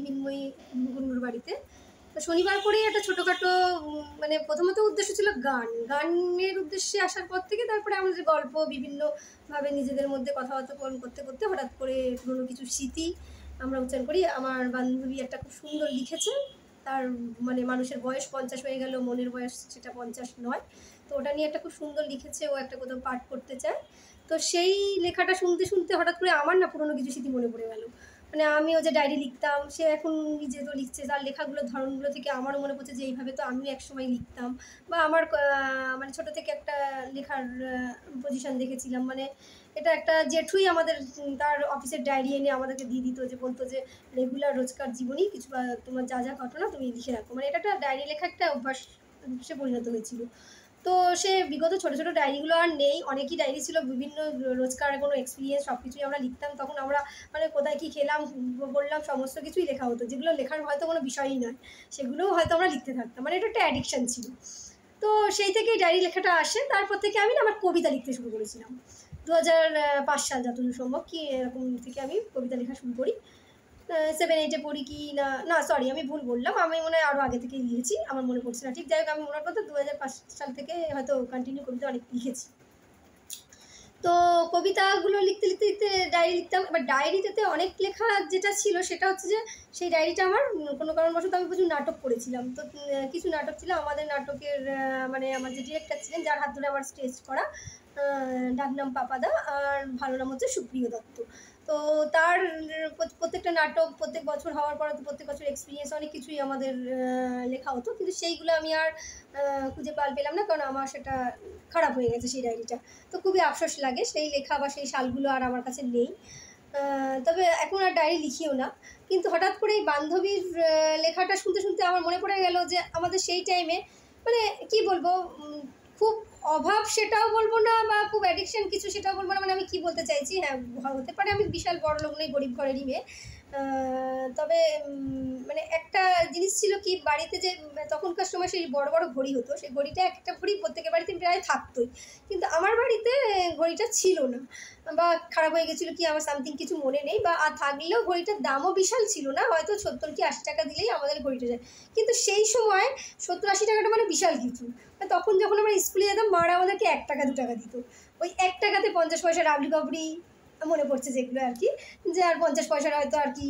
মিন্ময়ী গুন্নুর বাড়িতে। তো শনিবার করেই একটা ছোটোখাটো মানে প্রথমত উদ্দেশ্য ছিল গানের উদ্দেশ্যে আসার পর থেকে তারপরে আমাদের গল্প বিভিন্নভাবে নিজেদের মধ্যে কথাবার্তা করতে করতে হঠাৎ করে পুরোনো কিছু স্মৃতি আমরা উচ্চারণ করি। আমার বান্ধবী একটা খুব সুন্দর লিখেছে, তার মানে মানুষের বয়স 50 হয়ে গেল, মনের বয়স সেটা 50 নয়। তো ওটা নিয়ে একটা খুব সুন্দর লিখেছে, ও একটা কোথাও পাঠ করতে চায়। তো সেই লেখাটা শুনতে শুনতে হঠাৎ করে আমার না পুরোনো কিছু স্মৃতি মনে পড়ে গেল। মানে আমিও যে ডায়েরি লিখতাম, সে এখন নিজে তো লিখছে, তার লেখাগুলোর ধরনগুলো থেকে আমারও মনে পড়ছে যে এইভাবে তো আমিও একসময় লিখতাম। বা আমার মানে ছোটো থেকে একটা লেখার পজিশন দেখেছিলাম। মানে এটা একটা জেঠুই আমাদের তার অফিসের ডায়েরি এনে আমাদেরকে দিয়ে দিত, যে বলতো যে রেগুলার রোজকার জীবনী কিছু তোমার যা যা ঘটনা তুমি লিখে রাখো। মানে এটা একটা ডায়েরি লেখা একটা অভ্যাসে পরিণত হয়েছিল। তো সে বিগত ছোটো ছোটো ডায়েরিগুলো আর নেই, অনেকই ডায়েরি ছিল, বিভিন্ন রোজকার কোনো এক্সপিরিয়েন্স সব কিছুই আমরা লিখতাম। তখন আমরা মানে কোথায় কী খেলাম বললাম সমস্ত কিছুই লেখা হতো, যেগুলো লেখার হয়তো কোনো বিষয়ই নয় সেগুলোও হয়তো আমরা লিখতে থাকতাম। মানে এটা একটা অ্যাডিকশান ছিল। তো সেই থেকেই ডায়েরি লেখাটা আসে। তারপর থেকে আমি না আমার কবিতা লিখতে শুরু করেছিলাম 2005 সাল যতদূর সম্ভব, কি এরকম থেকে আমি কবিতা লেখা শুরু করি। 7-8-এ পড়ি কি না, না সরি আমি ভুল বললাম, আমি মনে হয় আরও আগে থেকেই লিখেছি, আমার মনে পড়ছে না ঠিক। যাই হোক, আমি ওনার কথা 2005 সাল থেকে হয়তো কন্টিনিউ কবিতা অনেক লিখেছি। তো কবিতাগুলো লিখতে লিখতে লিখতে ডায়েরি লিখতাম। এবার ডায়েরিটাতে অনেক লেখা যেটা ছিল সেটা হচ্ছে যে সেই ডায়েরিটা আমার কোনো কারণবশত আমি প্রচুর নাটক করেছিলাম। তো কিছু নাটক ছিল আমাদের নাটকের, মানে আমার যে ডিরেক্টর ছিলেন, যার হাত ধরে আমার স্টেজ করা, ডাকনাম পাপাদা, আর ভালো নাম হচ্ছে সুপ্রিয় দত্ত। তো তার প্রত্যেকটা নাটক প্রত্যেক বছর হওয়ার পর তো প্রত্যেক বছর এক্সপিরিয়েন্স অনেক কিছুই আমাদের লেখা হতো, কিন্তু সেইগুলো আমি আর খুঁজে পেলাম না, কারণ আমার সেটা খারাপ হয়ে গেছে সেই ডায়েরিটা। তো খুবই আফসোস লাগে, সেই লেখা বা সেই সালগুলো আর আমার কাছে নেই। তবে এখন আর ডায়েরি লিখিও না। কিন্তু হঠাৎ করে এই বান্ধবীর লেখাটা শুনতে শুনতে আমার মনে পড়ে গেল যে আমাদের সেই টাইমে মানে কি বলবো, খুব অভাব সেটাও বলবো না, বা খুব অ্যাডিকশান কিছু সেটাও বলবো না। মানে আমি কি বলতে চাইছি, হ্যাঁ হতে পারে আমি বিশাল বড় লোক নেই, গরিব ঘরেরই মেয়ে। তবে মানে একটা জিনিস ছিল কি, বাড়িতে যে তখনকার সময় সেই বড় বড় ঘড়ি হতো, সেই ঘড়িটা একটা ঘড়ি প্রত্যেকের বাড়িতে প্রায় থাকতোই, কিন্তু আমার বাড়িতে ঘড়িটা ছিল না, বা খারাপ হয়ে গেছিলো কি আমার সামথিং কিছু মনে নেই, বা আর থাকলেও ঘড়িটার দামও বিশাল ছিল না, হয়তো 70 কি 80 টাকা দিলেই আমাদের ঘড়িটা যায়। কিন্তু সেই সময় 70-80 টাকাটা মানে বিশাল কিছু। তখন যখন আমরা স্কুলে যেতাম, মারা আমাদেরকে 1 টাকা 2 টাকা দিত। ওই 1 টাকাতে 50 পয়সা রাবড়ি কাবড়ি মনে পড়ছে যেগুলো আর কি, যে আর 50 পয়সার হয়তো আর কি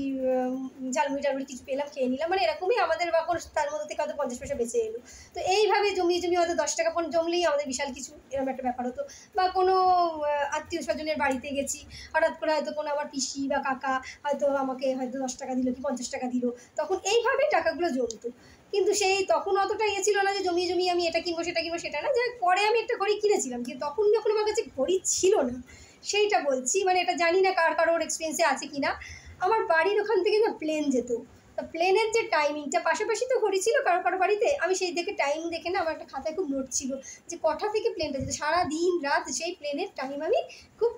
ঝালমুড়ি টালমুড়ি কিছু পেলাম, খেয়ে নিলাম। মানে এরকমই আমাদের, বা তার মধ্যে থেকে হয়তো 50 পয়সা বেঁচে এলো। তো এইভাবে জমিয়ে জমিয়ে হয়তো 10 টাকা জমলেই আমাদের বিশাল কিছু, এরকম একটা ব্যাপার হতো। বা কোনো আত্মীয় স্বজনের বাড়িতে গেছি, হঠাৎ করে হয়তো কোনো আমার পিসি বা কাকা হয়তো আমাকে হয়তো 10 টাকা দিল কি 50 টাকা দিল, তখন এইভাবেই টাকাগুলো জমতো। কিন্তু সেই তখন অতটা ছিল না যে জমিয়ে জমিয়ে আমি এটা কিনবো সেটা কিনবো, সেটা না। যে পরে আমি একটা ঘড়ি কিনেছিলাম, কিন্তু তখন যখন আমার কাছে ঘড়ি ছিল না সেইটা বলছি। মানে এটা জানি না কারোর এক্সপিরিয়েন্সে আছে কি না। আমার বাড়ির ওখান থেকে না প্লেন যেত, তো প্লেনের যে টাইমিংটা, পাশাপাশি তো ঘড়ি ছিল কারো বাড়িতে, আমি সেই দেখে টাইম দেখে না, আমার একটা খাতায় খুব নোট ছিল যে কটা থেকে প্লেনটা যেত, সারা দিন রাত সেই প্লেনের টাইম আমি খুব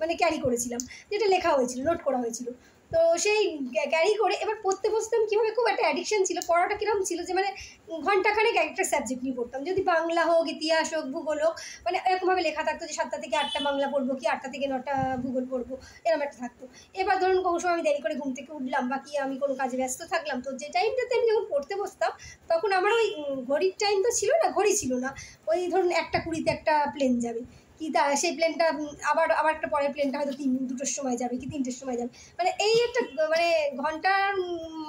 মানে ক্যারি করেছিলাম, যেটা লেখা হয়েছিল, নোট করা হয়েছিল। তো সেই ক্যারি করে এবার পড়তে বসতাম কীভাবে, খুব একটা অ্যাডিকশান ছিল। পড়াটা কীরকম ছিল যে মানে ঘণ্টাখানেক একটা সাবজেক্ট নিয়ে পড়তাম, যদি বাংলা হোক, ইতিহাস হোক, ভূগোল হোক, মানে এরকমভাবে লেখা থাকতো যে 7টা থেকে 8টা বাংলা পড়বো, কি 8টা থেকে 9টা ভূগোল পড়বো, এরকম একটা থাকতো। এবার ধরুন কোনো সময় আমি দেরি করে ঘুম থেকে উঠলাম, বা কি আমি কোনো কাজে ব্যস্ত থাকলাম, তো যে টাইমটাতে আমি যখন পড়তে বসতাম তখন আমার ওই ঘড়ির টাইম তো ছিল না, ঘড়ি ছিল না, ওই ধরুন 1:20-তে একটা প্লেন যাবে, কি সেই প্লেনটা আবার একটা পরের প্লেনটা হয়তো 2টোর সময় যাবে, কি 3টের সময় যাবে। মানে এই একটা মানে ঘন্টার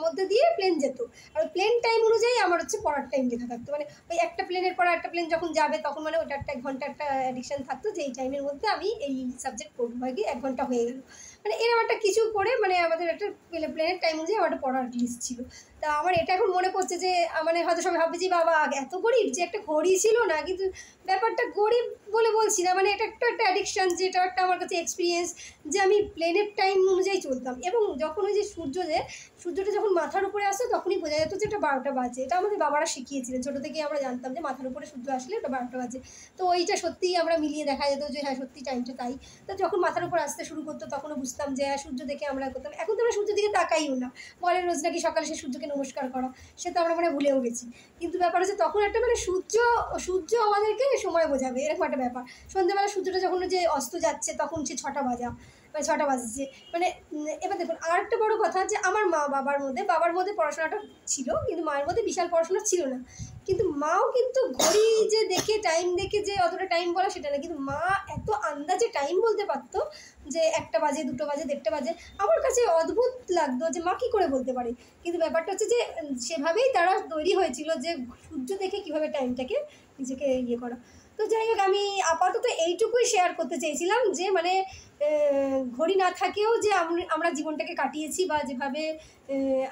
মধ্যে দিয়ে প্লেন যেত, আর প্লেন টাইম অনুযায়ী আমার হচ্ছে পড়ার টাইম লেখা থাকতো। মানে ওই একটা প্লেনের পর একটা প্লেন যখন যাবে তখন মানে ওটা একটা 1 ঘন্টা একটা অ্যাডিকশান থাকতো, যে এই টাইমের মধ্যে আমি এই সাবজেক্ট পড়বো, হয় কি 1 ঘন্টা হয়ে গেল। মানে এরকম একটা কিছু করে, মানে আমাদের একটা প্লেনের টাইম অনুযায়ী আমার একটা পড়ার লিস্ট ছিল। তা আমার এটা এখন মনে পড়ছে যে মানে হয়তো সবাই ভাববে যে বাবা এত গরিব, যে একটা ঘড়ি ছিল না, কিন্তু ব্যাপারটা গরিব বলে বলছি না, মানে এটা একটা অ্যাডিকশান, যেটা একটা আমার কাছে এক্সপিরিয়েন্স, যে আমি প্লেনের টাইম অনুযায়ী চলতাম। এবং যখন ওই যে সূর্যটা যখন মাথার উপরে আসতো তখনই বোঝা যেত যে এটা 12টা বাজে। এটা আমাদের বাবারা শিখিয়েছিলেন, ছোটো থেকেই আমরা জানতাম যে মাথার উপরে সূর্য আসলে ওটা 12টা বাজে। তো ওইটা সত্যিই আমরা মিলিয়ে দেখা যেত যে হ্যাঁ সত্যি টাইমটা তাই। তো যখন মাথার উপর আসতে শুরু করতো তখনও বুঝতাম যে হ্যাঁ সূর্য দেখে আমরা করতাম। এখন তো আমরা সূর্যের দিকে তাকাইও না, বলে রোজ নাকি সকালে সে সূর্যকে নমস্কার করা, সে তো আমরা মানে ভুলেও গেছি। কিন্তু ব্যাপার হচ্ছে তখন একটা মানে সূর্য আমাদেরকে সময় বোঝাবে, এরকম একটা ব্যাপার। সন্ধ্যেবেলা সূর্যটা যখন যে অস্ত যাচ্ছে তখন সে 6টা বাজা, মানে 6টা বাজছে মানে। এবার দেখুন আরেকটা বড় কথা যে আমার বাবার মধ্যে পড়াশোনাটা ছিল, কিন্তু মায়ের মধ্যে বিশাল পড়াশোনা ছিল না। কিন্তু মাও কিন্তু ঘড়ি যে দেখে টাইম দেখে যে অতটা টাইম বলা সেটা না, কিন্তু মা এত আন্দাজে টাইম বলতে পারতো যে 1টা বাজে 2টো বাজে 1:30টা বাজে। আমার কাছে অদ্ভুত লাগতো যে মা কী করে বলতে পারে। কিন্তু ব্যাপারটা হচ্ছে যে সেভাবেই তারা তৈরি হয়েছিল যে সূর্য দেখে কীভাবে টাইমটাকে নিজেকে ইয়ে করা। তো যাই হোক, আমি আপাতত এইটুকুই শেয়ার করতে চেয়েছিলাম যে মানে ঘড়ি না থাকেও যে আমরা জীবনটাকে কাটিয়েছি, বা যেভাবে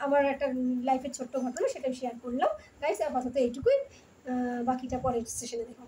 আমার একটা লাইফের ছোট্ট ঘটনা সেটা শেয়ার করলাম। গাইস আপাতত এইটুকুই, বাকিটা পরের সেশনে দেখো।